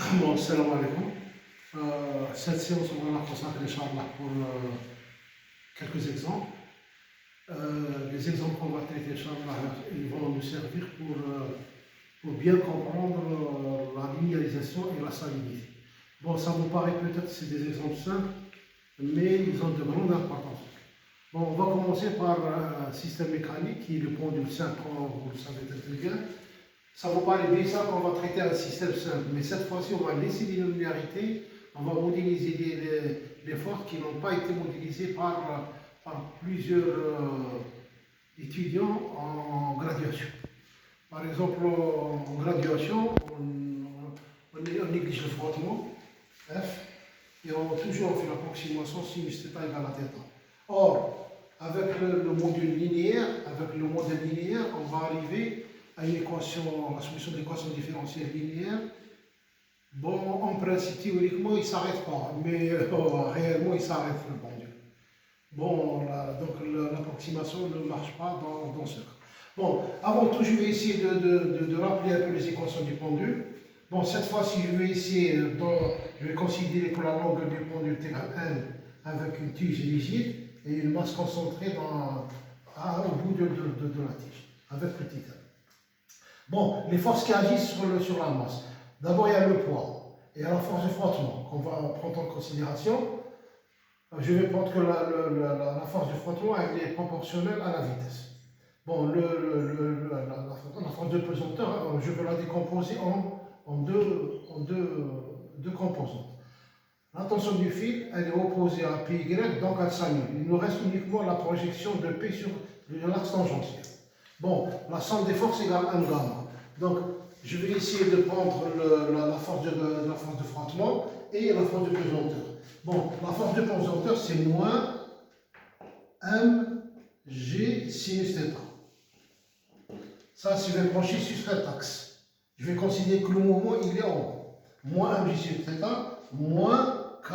Bon, salam alaikum. Cette séance, on va la consacrer, Inch'Allah, pour quelques exemples. Les exemples qu'on va traiter, Inch'Allah, ils vont nous servir pour bien comprendre la linéarisation et la salinité. Bon, ça vous paraît peut-être que c'est des exemples simples, mais ils ont de grande importance. Bon, on va commencer par un système mécanique qui est le pendule simple, comme vous le savez très bien. Ça vous paraît bizarre qu'on va traiter un système simple, mais cette fois-ci, on va laisser les linéarités, on va modéliser les forces qui n'ont pas été modélisées par plusieurs étudiants en graduation. Par exemple, en graduation, on néglige le frottement, F, et toujours on fait l'approximation sinus θ égale à θ. Or, avec le modèle linéaire, on va arriver à une équation, la solution de l'équation différentielle linéaire. Bon, en principe, théoriquement, il ne s'arrête pas, mais réellement, il s'arrête le pendule. Bon, donc l'approximation ne marche pas dans ce cas. Bon, avant tout, je vais essayer de rappeler un peu les équations du pendule. Bon, cette fois-ci, je vais essayer, je vais considérer que la longueur du pendule est égale à n avec une tige rigide et une masse concentrée au bout de la tige, avec petit m. Bon, les forces qui agissent sur la masse. D'abord, il y a le poids et la force de frottement qu'on va prendre en considération. Je vais prendre que la force de frottement elle est proportionnelle à la vitesse. Bon, la force de pesanteur, je vais la décomposer en deux composantes. La tension du fil, elle est opposée à PY, donc elle s'annule. Il nous reste uniquement la projection de P sur l'axe tangentiel. Bon, la somme des forces égale 1 gamma. Donc, je vais essayer de prendre la force de frottement et la force de pesanteur. Bon, la force de pesanteur, c'est moins mg sinus θ. Ça, si je vais brancher sur cet axe, je vais considérer que le mouvement, il est en haut. Moins mg sinus θ, moins k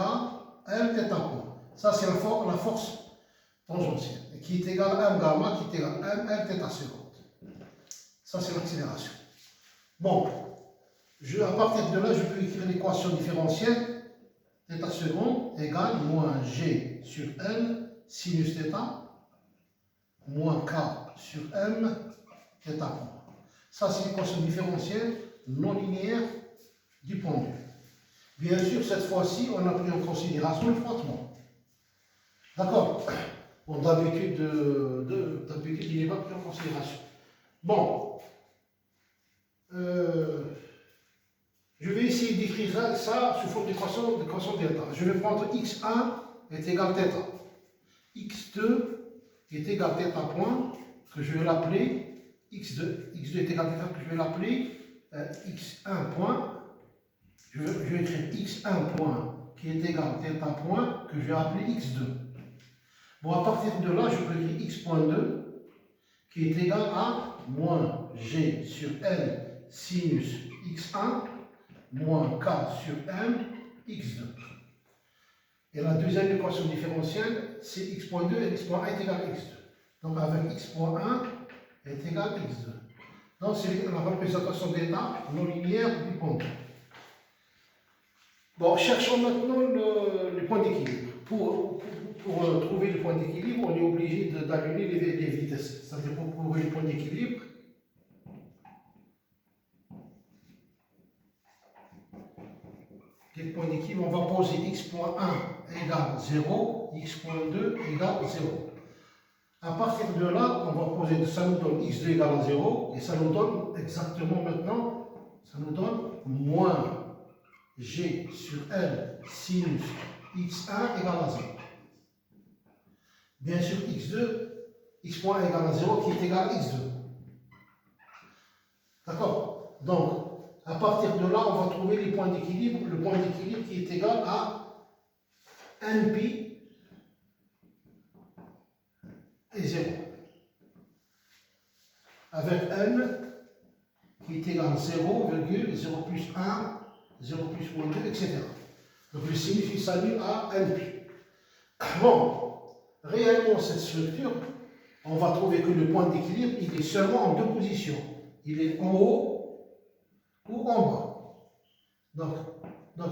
m θ point. Ça, c'est la force tangentielle, qui est égale à 1 gamma, qui est égale à 1 r θ seconde. Ça, c'est l'accélération. Bon, à partir de là, je peux écrire l'équation différentielle θ seconde égale moins g sur n sinus θ moins k sur m θ point. Ça, c'est l'équation différentielle non linéaire du pendule. Bien sûr, cette fois-ci, on a pris en considération le frottement. D'accord? Bon, d'habitude, il n'est pas pris en considération. Bon. Je vais essayer d'écrire ça sous forme d'équation delta. Je vais prendre x1 est égal à θ. x2 est égal à θ point, que je vais l'appeler x2. x2 est égal à θ, que je vais l'appeler x1 point. Je vais écrire x1 point qui est égal à θ point, que je vais appeler x2. Bon, à partir de là, je peux écrire x.2 qui est égal à moins g sur n sinus x1 moins k sur m x2. Et la deuxième équation différentielle, c'est x.2 et x.1 est égal à x2. Donc avec x.1 est égal à x2. Donc c'est la représentation d'état non linéaire du pendule. Bon, cherchons maintenant le point d'équilibre. Pour trouver le point d'équilibre, on est obligé d'annuler les vitesses. C'est-à-dire pour trouver le point d'équilibre, les points d'équilibre, on va poser x.1 égale 0, x.2 égale 0. À partir de là, on va poser, ça nous donne x2 égale à 0, et ça nous donne exactement maintenant, ça nous donne moins g sur n sinus x1 égale à 0. Bien sûr, x.1 égale à 0 qui est égal à x2. D'accord? Donc, à partir de là, on va trouver les points d'équilibre, le point d'équilibre qui est égal à npi et 0. Avec n qui est égal à 0, 0 plus 1, 0 plus moins 2, etc. Donc le sinus il s'annule à npi. Bon, réellement cette structure, on va trouver que le point d'équilibre, il est seulement en deux positions. Il est en haut ou en bas. Donc, donc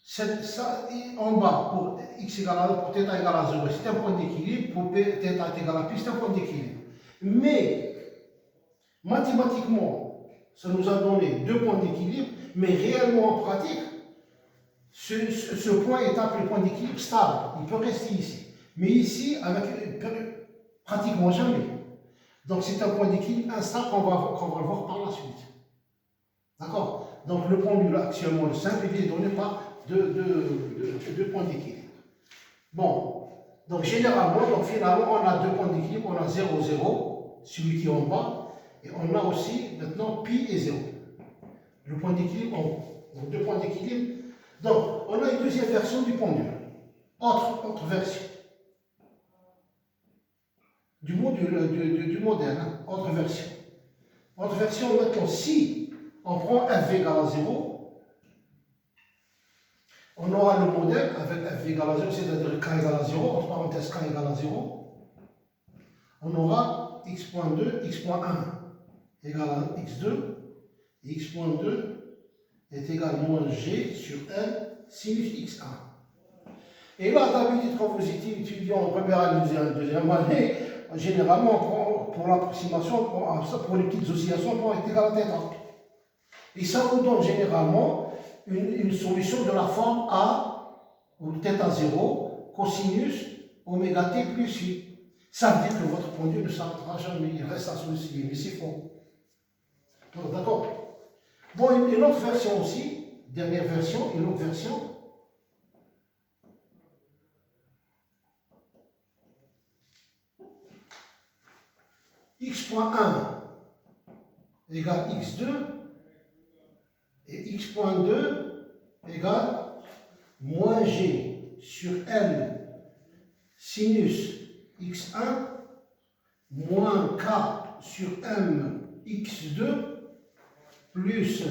ça, en bas, pour x égale à 1, pour θ égale à 0, c'est un point d'équilibre. Pour θ est égal à pi, c'est un point d'équilibre. Mais, mathématiquement, ça nous a donné deux points d'équilibre, mais réellement en pratique, ce point est appelé point d'équilibre stable. Il peut rester ici. Mais ici, pratiquement jamais. Donc c'est un point d'équilibre instable qu'on va voir par la suite. D'accord? Donc le pendule actuellement, le simple, il est donné par deux points d'équilibre. Bon, donc généralement, donc finalement, on a deux points d'équilibre. On a 0, 0, celui qui est en bas, et on a aussi maintenant pi et 0. Le point d'équilibre en haut. Donc deux points d'équilibre. Donc on a une deuxième version du pendule. Autre version. Du modèle, hein, autre version. Autre version, maintenant, si on prend f égale à 0, on aura le modèle avec f égale à 0, c'est-à-dire k égale à 0, entre parenthèses k égale à 0, on aura x.2, x.1 égale à x2, et x.2 est égal à moins g sur n sinus x1. Et là, d'habitude, quand vous étudiez en première année, deuxième année, généralement, pour l'approximation, pour les petites oscillations, on est égal à θ. Et ça nous donne généralement une solution de la forme A, ou θ0, cosinus oméga t plus phi. Ça veut dire que votre pendule ne s'arrêtera jamais, il reste à celui-ci, mais c'est faux. D'accord? Bon, une autre version aussi, dernière version, une autre version. x.1 égale x2 et x.2 égale moins g sur L sinus x1 moins k sur m x2 plus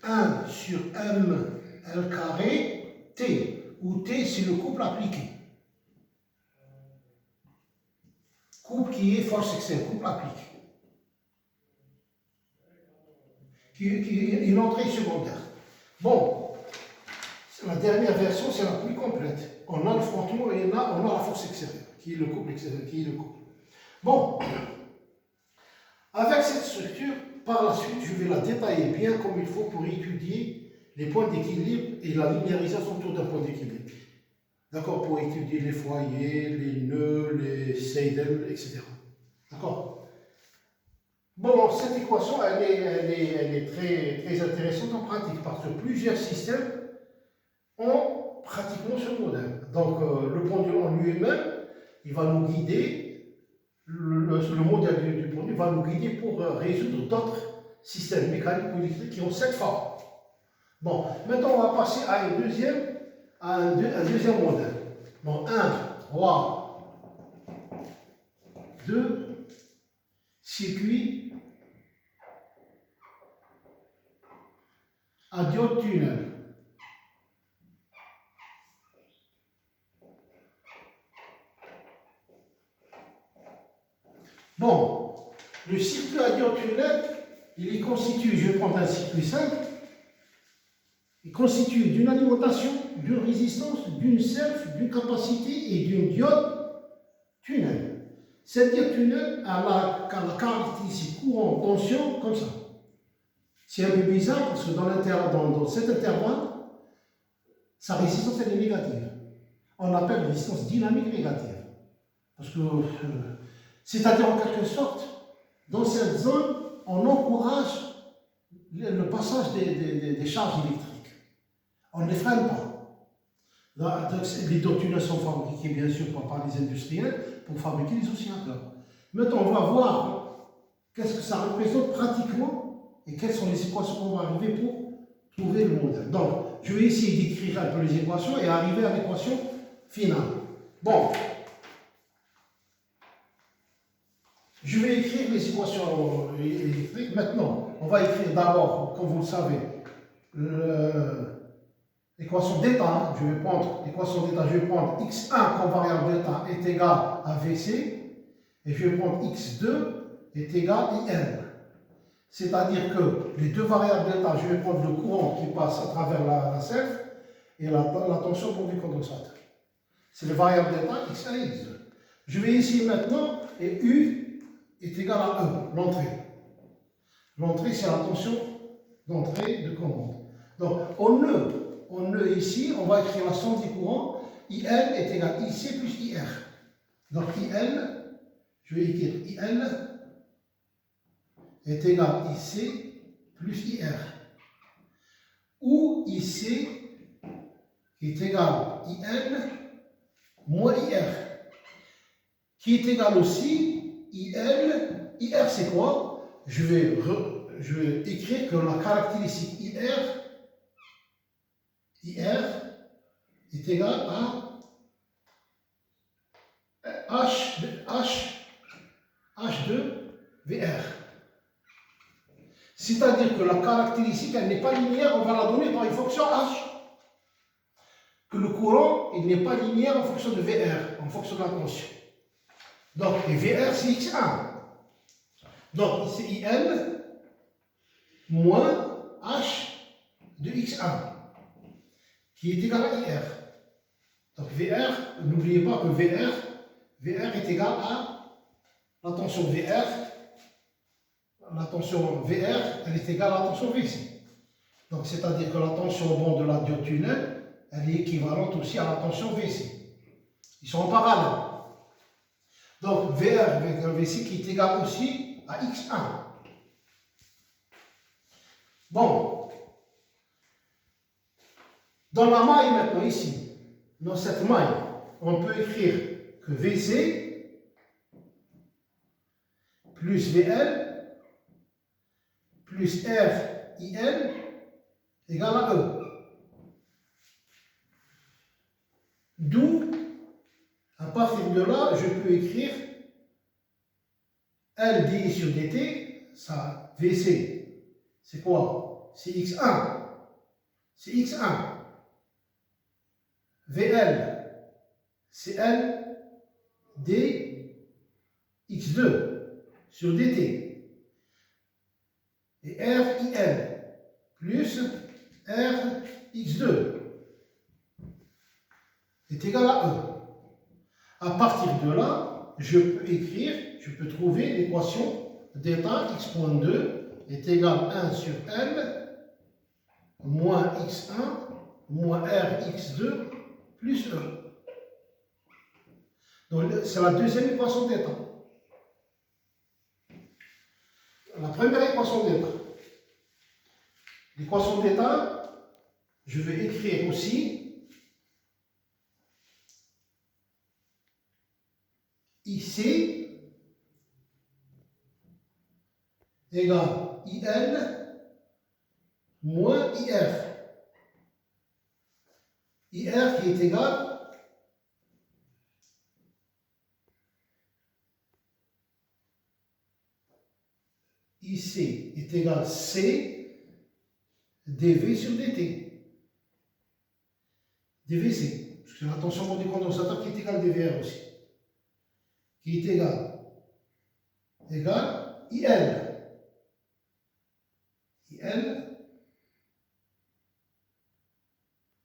1 sur m L carré t, où t c'est le couple appliqué. Couple qui est force externe, couple appliqué. Qui est une entrée secondaire. Bon, la dernière version, c'est la plus complète. On a le frottement et on a la force extérieure, qui est le couple extérieur, qui est le couple. Bon, avec cette structure, par la suite, je vais la détailler bien comme il faut pour étudier les points d'équilibre et la linéarisation autour d'un point d'équilibre. D'accord, pour étudier les foyers, les nœuds, les Seidel, etc. D'accord. Bon, cette équation, elle est très intéressante en pratique parce que plusieurs systèmes ont pratiquement ce modèle. Donc, le pendule en lui-même, il va nous guider, le modèle du pendule va nous guider pour résoudre d'autres systèmes mécaniques ou électriques qui ont cette forme. Bon, maintenant, on va passer à un deuxième modèle. Donc, 1, 3, 2, circuit à diode tunnel. Bon, le circuit à diode tunnel, il est constitué, je vais prendre un circuit simple, il est constitué d'une alimentation, d'une résistance, d'une self, d'une capacité et d'une diode tunnel. Cette diode tunnel a la caractéristique courant tension comme ça. C'est un peu bizarre parce que dans cet intervalle, sa résistance elle est négative. On l'appelle résistance dynamique négative. Parce que, c'est-à-dire en quelque sorte, dans cette zone, on encourage le passage des charges électriques. On ne les freine pas. Les diodes tunnels sont fabriqués bien sûr par les industriels pour fabriquer les oscillateurs. Maintenant, on va voir qu'est-ce que ça représente pratiquement et quelles sont les équations qu'on va arriver pour trouver le modèle. Donc, je vais essayer d'écrire un peu les équations et arriver à l'équation finale. Bon, je vais écrire les équations électriques. Maintenant, on va écrire d'abord, comme vous le savez, l'équation d'état. Je vais prendre l'équation d'état, je vais prendre x1 comme variable d'état est égal à Vc, et je vais prendre x2 est égal à IN. C'est-à-dire que les deux variables delta, je vais prendre le courant qui passe à travers la self et la tension pour du condensateur. C'est les variables delta x1 et x2. Je vais ici maintenant, et U est égal à E, l'entrée. L'entrée, c'est la tension d'entrée de commande. Donc, en E ici, on va écrire la somme du courant. IL est égal à IC plus IR. Donc, IL, je vais écrire IL est égal à IC plus IR. Ou IC est égal à IL moins IR. Qui est égal aussi IL. IR, c'est quoi? Je vais écrire que la caractéristique IR est égal à H2VR. C'est-à-dire que la caractéristique, elle n'est pas linéaire, on va la donner par une fonction H. Que le courant, il n'est pas linéaire en fonction de VR, en fonction de la tension. Donc, et VR, c'est X1. Donc, c'est IL moins H de X1, qui est égal à IR. Donc, VR, n'oubliez pas que VR est égal à la tension VR. La tension VR, elle est égale à la tension VC. Donc, c'est-à-dire que la tension au bord de la diode tunnel, elle est équivalente aussi à la tension VC. Ils sont en parallèle. Donc, VR avec un VC qui est égal aussi à X1. Bon. Dans la maille maintenant, ici, dans cette maille, on peut écrire que VC plus VL plus RIL égale à E. D'où, à partir de là, je peux écrire L dI sur dt, ça, VC, c'est quoi? C'est X1. C'est X1. VL, c'est L d X2 sur dt. Et RIL plus RX2 est égal à E. À partir de là, je peux trouver l'équation delta x.2 est égal à 1 sur L moins x1 moins Rx2 plus E. Donc, c'est la deuxième équation d'état. La première équation d'état. L'équation d'état, je vais écrire aussi IC égale IL moins IR. IR qui est égal IC est égal C dV sur dt. dVc, parce que c'est la tension du condensateur qui est égale dVr aussi. Qui est égal IL.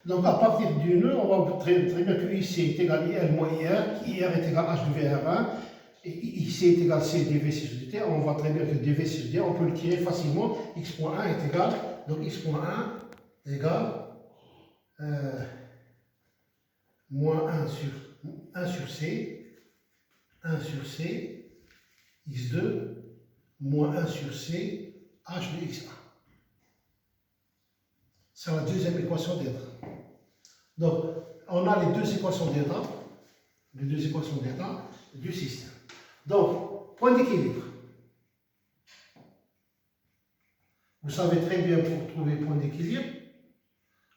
Donc à partir du nœud, on va très bien que IC est égal IL moins IR, IR est égal H de VR1, et IC est égal C dV sur dt. On voit très bien que dV sur dt, on peut le tirer facilement. X.1 est égal, donc X.1 égale moins 1 sur C, 1 sur C, X2, moins 1 sur C, H de X1. C'est la deuxième équation d'état. Donc, on a les deux équations d'état du système. Donc, point d'équilibre. Vous savez très bien, pour trouver le point d'équilibre,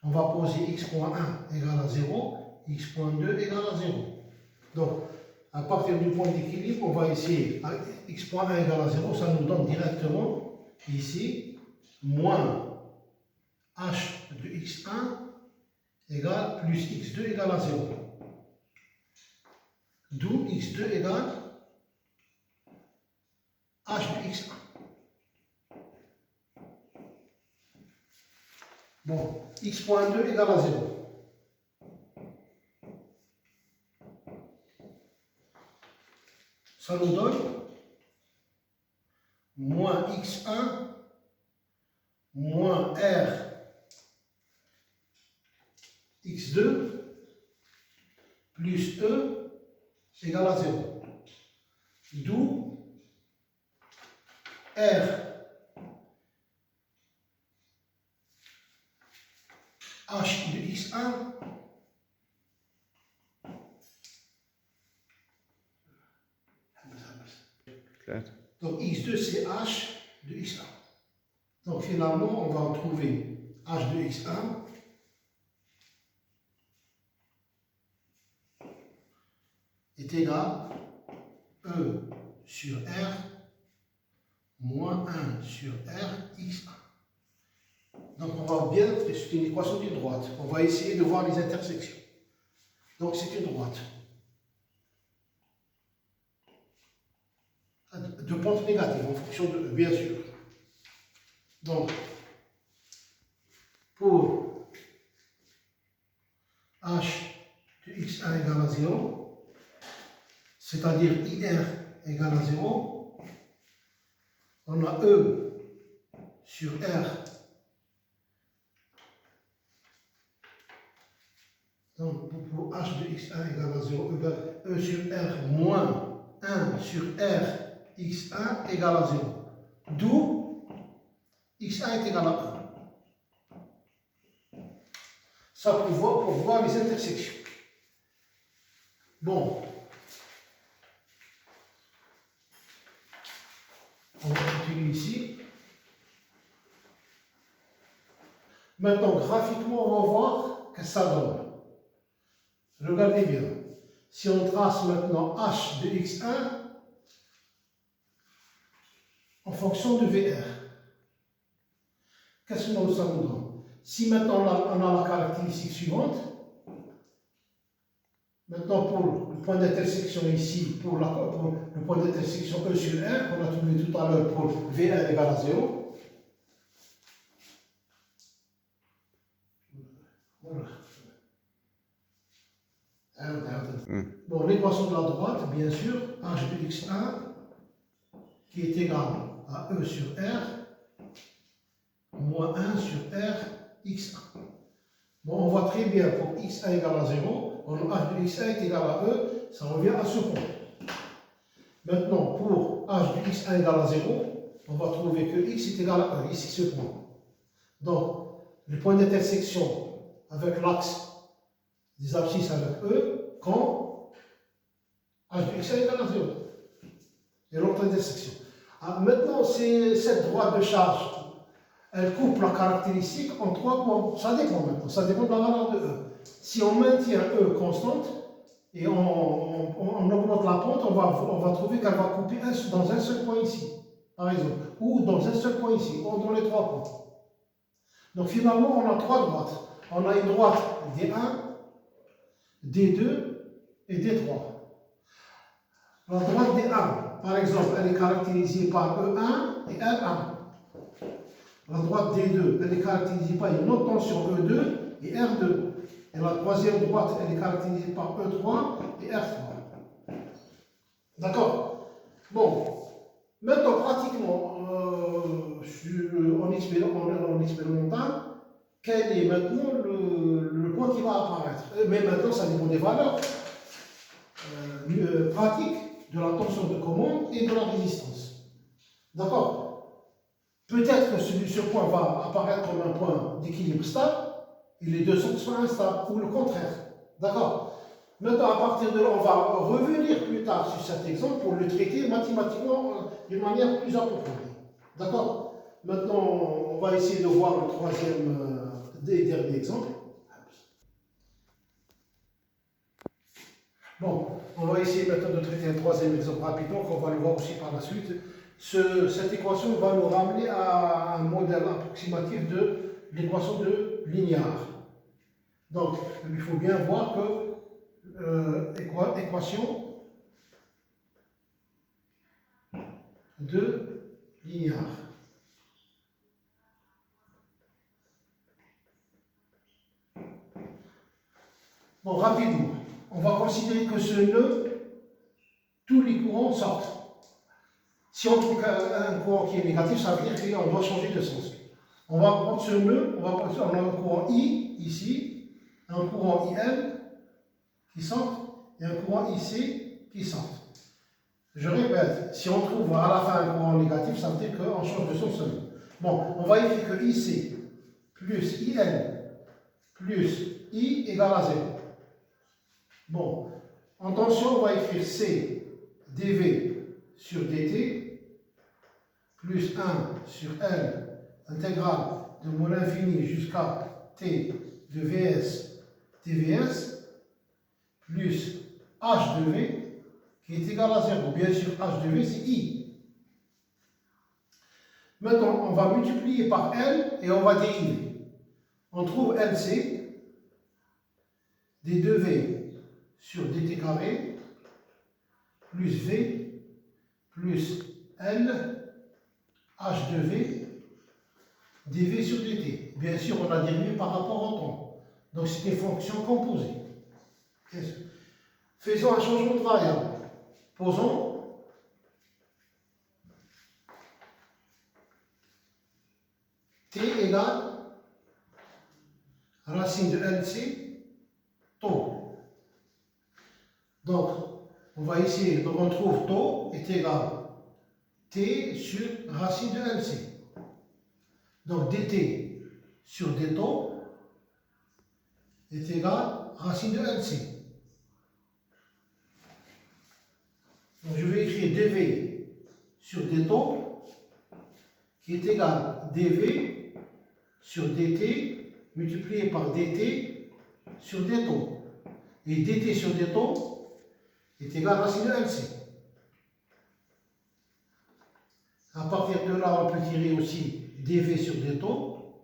on va poser x.1 égale à 0, x.2 égale à 0. Donc, à partir du point d'équilibre, on va essayer, x.1 égale à 0, ça nous donne directement, ici, moins h de x1 égale plus x2 égale à 0. D'où x2 égale h de x1. Bon, x.2 égale à 0. Ça nous donne moins x1 moins r x2 plus e égale à 0. D'où r h de x1 donc x2 c'est h de x1. Donc finalement on va retrouver h de x1 est égal à E sur R moins 1 sur R x1. Donc on va bien, c'est une équation d'une droite. On va essayer de voir les intersections. Donc c'est une droite. De pente négative en fonction de E, bien sûr. Donc, pour h de x1 égale à 0, c'est-à-dire IR égale à 0, on a E sur R. Donc, pour h de x1 égale à 0, E sur R moins 1 sur R x1 égale à 0. D'où x1 est égal à 1. Ça pour voir les intersections. Bon. On va continuer ici. Maintenant, graphiquement, on va voir ce que ça donne. Regardez bien. Si on trace maintenant h de x1 en fonction de VR, qu'est-ce que ça nous donne? Si maintenant on a la caractéristique suivante, maintenant pour le point d'intersection ici, pour le point d'intersection E sur R, qu'on a trouvé tout à l'heure pour VR égale à 0, voilà. Bon, l'équation de la droite, bien sûr, h de x1 qui est égal à E sur R moins 1 sur R x1. Bon, on voit très bien pour x1 égale à 0, h de x1 est égal à E, ça revient à ce point. Maintenant, pour h de x1 égale à 0, on va trouver que x est égal à 1, ici ce point. Donc, le point d'intersection avec l'axe des abscisses avec E, quand h de x1 égale à 0. Et l'autre intersection. Maintenant, cette droite de charge, elle coupe la caractéristique en 3 points. Ça dépend maintenant, ça dépend de la valeur de E. Si on maintient E constante et on augmente la pente, on va trouver qu'elle va couper dans un seul point ici, par exemple, ou dans un seul point ici, ou dans les 3 points. Donc finalement, on a 3 droites. On a une droite D1, D2 et D3. La droite D1, par exemple, elle est caractérisée par E1 et R1. La droite D2, elle est caractérisée par une autre tension E2 et R2. Et la troisième droite, elle est caractérisée par E3 et R3. D'accord? Bon, maintenant, pratiquement, en expérimental, quel est maintenant le point qui va apparaître? Mais maintenant, ça dépend des valeurs pratiques de la tension de commande et de la résistance. D'accord? Peut-être que ce point va apparaître comme un point d'équilibre stable et les deux sont soit instables, ou le contraire. D'accord? Maintenant, à partir de là, on va revenir plus tard sur cet exemple pour le traiter mathématiquement d'une manière plus approfondie. D'accord? Maintenant, on va essayer de voir le troisième des derniers exemples. Bon, on va essayer maintenant de traiter un troisième exemple rapidement, qu'on va le voir aussi par la suite. Cette équation va nous ramener à un modèle approximatif de l'équation de linéaire. Donc, il faut bien voir que équation de linéaire. Bon, rapidement, on va considérer que ce nœud, tous les courants sortent. Si on trouve un courant qui est négatif, ça veut dire qu'on doit changer de sens. On va prendre ce nœud, on a un courant I ici, un courant IN qui sort et un courant IC qui sort. Je répète, si on trouve à la fin un courant négatif, ça veut dire qu'on change de sens. Bon, on va écrire que IC plus IN plus I égale à 0. Bon, en tension, on va écrire C dV sur dt plus 1 sur L intégrale de moins l'infini jusqu'à T de Vs dVs plus H de V qui est égal à 0. Bien sûr, H de V, c'est I. Maintenant, on va multiplier par L et on va dériver. On trouve LC des 2V sur dt carré plus V plus L H de V dV sur dt. Bien sûr, on a dérivé par rapport au temps. Donc, c'est une fonction composée. Faisons un changement de variable. Posons t égale racine de LC taux. Donc, on va essayer, donc on trouve taux est égal t sur racine de LC. Donc dt sur d taux est égal racine de LC. Donc je vais écrire dv sur d taux qui est égal dv sur dt multiplié par dt sur d taux. Et dt sur d taux est égal racine de LC. À partir de là, on peut tirer aussi dv sur d taux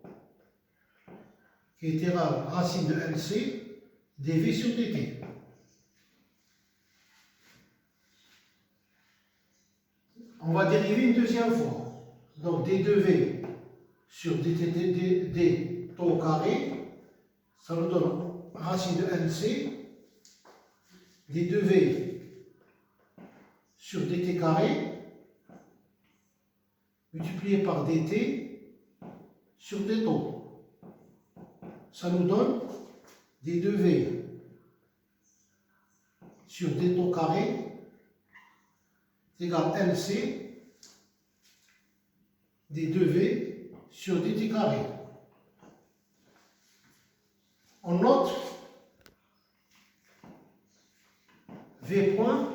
qui est égal racine de LC dv sur dt. On va dériver une deuxième fois. Donc d2v sur d taux carré, ça nous donne racine de LC d2v sur dt carré multiplié par dt sur d taux. Ça nous donne d2v sur d taux carré égale LC d2v sur dt carré. On note v point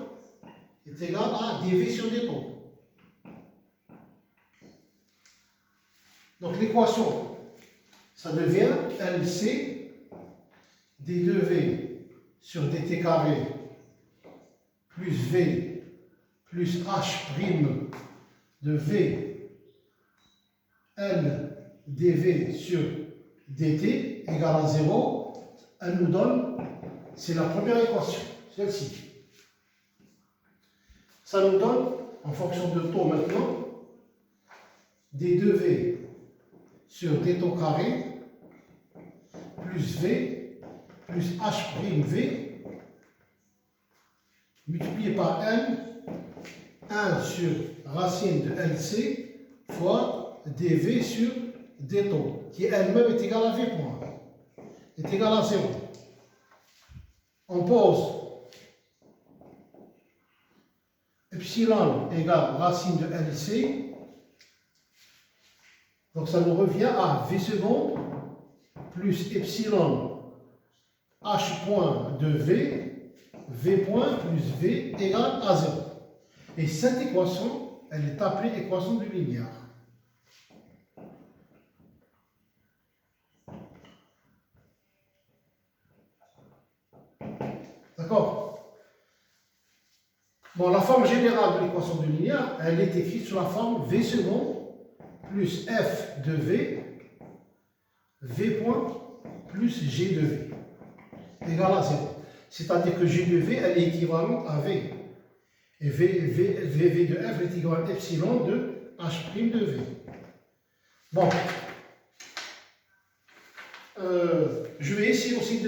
est égal à dv sur d taux. Donc l'équation, ça devient LC d2v sur dt carré plus v plus h' de v L dv sur dt égale à 0. Elle nous donne, c'est la première équation, celle-ci. Ça nous donne, en fonction de taux maintenant, d2v sur d taux carré plus v plus h'v multiplié par n 1 sur racine de LC fois dv sur d taux qui elle-même est égale à v point est égale à 0. On pose epsilon égale racine de LC. Donc ça nous revient à V seconde plus epsilon H point de V point plus V égale à 0. Et cette équation, elle est appelée équation de linéaire. D'accord? Bon, la forme générale de l'équation de linéaire, elle est écrite sous la forme V seconde plus f de v point plus g de v égale à 0. C'est-à-dire que g de v, elle est équivalente à v. Et v de f est égal à epsilon de h' de v. Bon. Je vais essayer aussi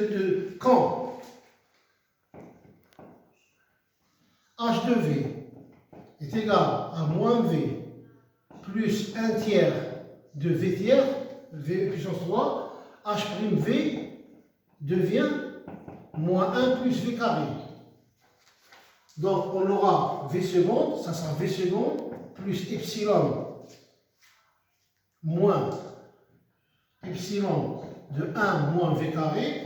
quand égal à moins V plus 1 tiers de V tiers, V puissance 3, H'V devient moins 1 plus V carré. Donc on aura V seconde, ça sera V seconde plus epsilon moins epsilon de 1 moins V carré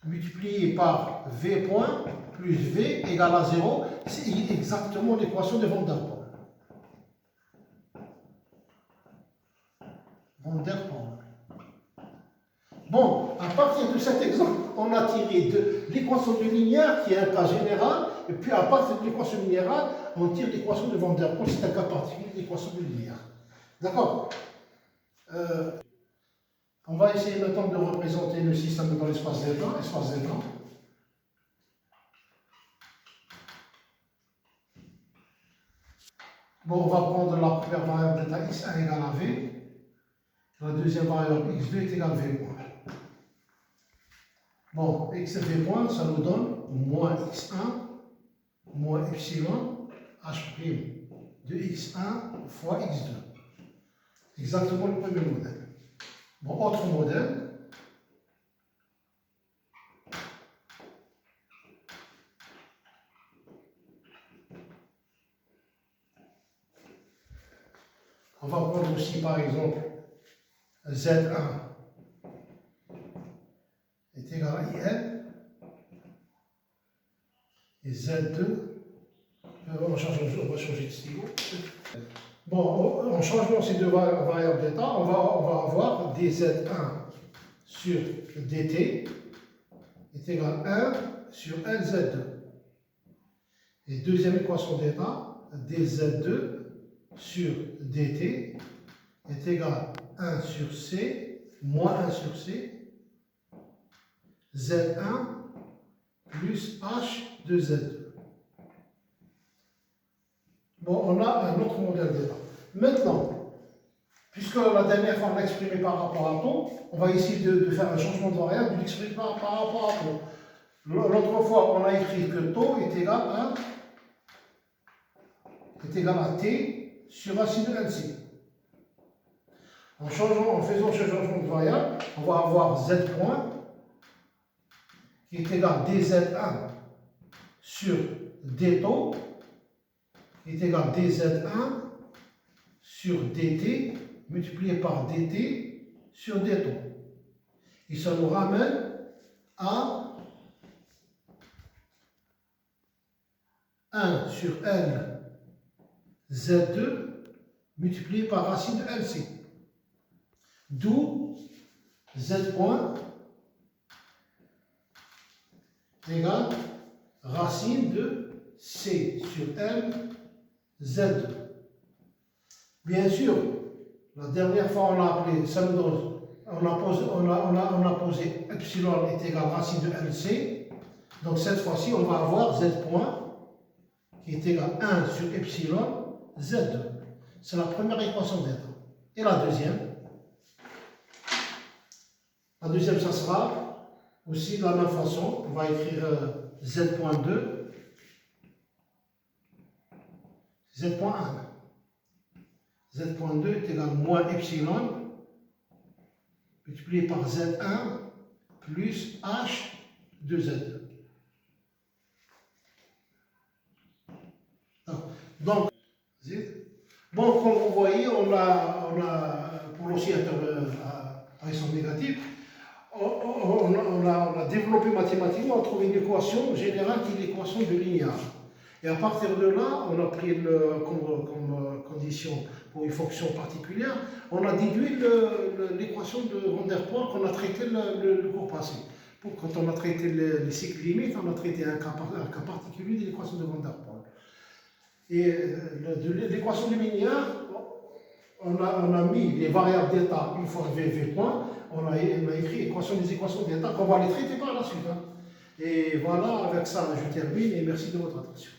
multiplié par V point plus V égale à 0. C'est exactement l'équation de Van der Pol. Van der Pol. Bon, à partir de cet exemple, on a tiré de l'équation de linéaire qui est un cas général, et puis à partir de l'équation linéaire, on tire l'équation de Van der Pol, c'est un cas particulier de l'équation de linéaire. D'accord? On va essayer maintenant de représenter le système dans l'espace Z. Bon, on va prendre la première variable d'état x1 égale à V. La deuxième variable x2 est égale à V point. Bon, x et V point, ça nous donne moins x1 moins epsilon h' de x1 fois x2. Exactement le premier modèle. Bon, autre modèle. On va prendre aussi par exemple Z1 est égal à IN et Z2, on va changer de stylo. Bon, en changeant ces deux variables d'état, on va avoir dz1 sur dt est égal à 1 sur lz2. Et deuxième équation d'état, dz2 sur dt est égal à 1 sur c moins 1 sur c, z1 plus h de z2. Bon, on a un autre modèle d'état. Maintenant, puisque la dernière fois on l'a exprimé par rapport à taux, on va essayer de faire un changement de variable, de l'exprimer par rapport à taux. L'autre fois, on a écrit que taux est égal à t sur racine de LC. En faisant ce changement de variable, on va avoir z point qui est égal à dz1 sur d taux qui est égal à dz1 sur dt multiplié par dt sur d taux. Et ça nous ramène à 1 sur L Z2 multiplié par racine de LC. D'où Z point égale racine de C sur L Z2. Bien sûr, la dernière fois on a appelé, ça nous donne, on a posé epsilon est égal à racine de LC. Donc cette fois-ci, on va avoir Z point qui est égal à 1 sur epsilon Z2. C'est la première équation d'état. Et la deuxième, ça sera aussi de la même façon. On va écrire Z.2, Z.1. Z.2 est égal à moins epsilon multiplié par Z1 plus H de Z2. Donc, bon, comme vous voyez, on a pour l'oscillateur à pression négative, on a développé mathématiquement, on a trouvé une équation générale qui est l'équation de linéaire. Et à partir de là, on a pris comme condition pour une fonction particulière, on a déduit l'équation de Van der Pol qu'on a traité le cours passé. Quand on a traité les cycles limites, on a traité un cas particulier de l'équation de Van der Pol. Et l'équation de linéaire, on a mis les variables d'état une fois V point, on a écrit les équations d'état qu'on va les traiter par la suite. Et voilà, avec ça, je termine et merci de votre attention.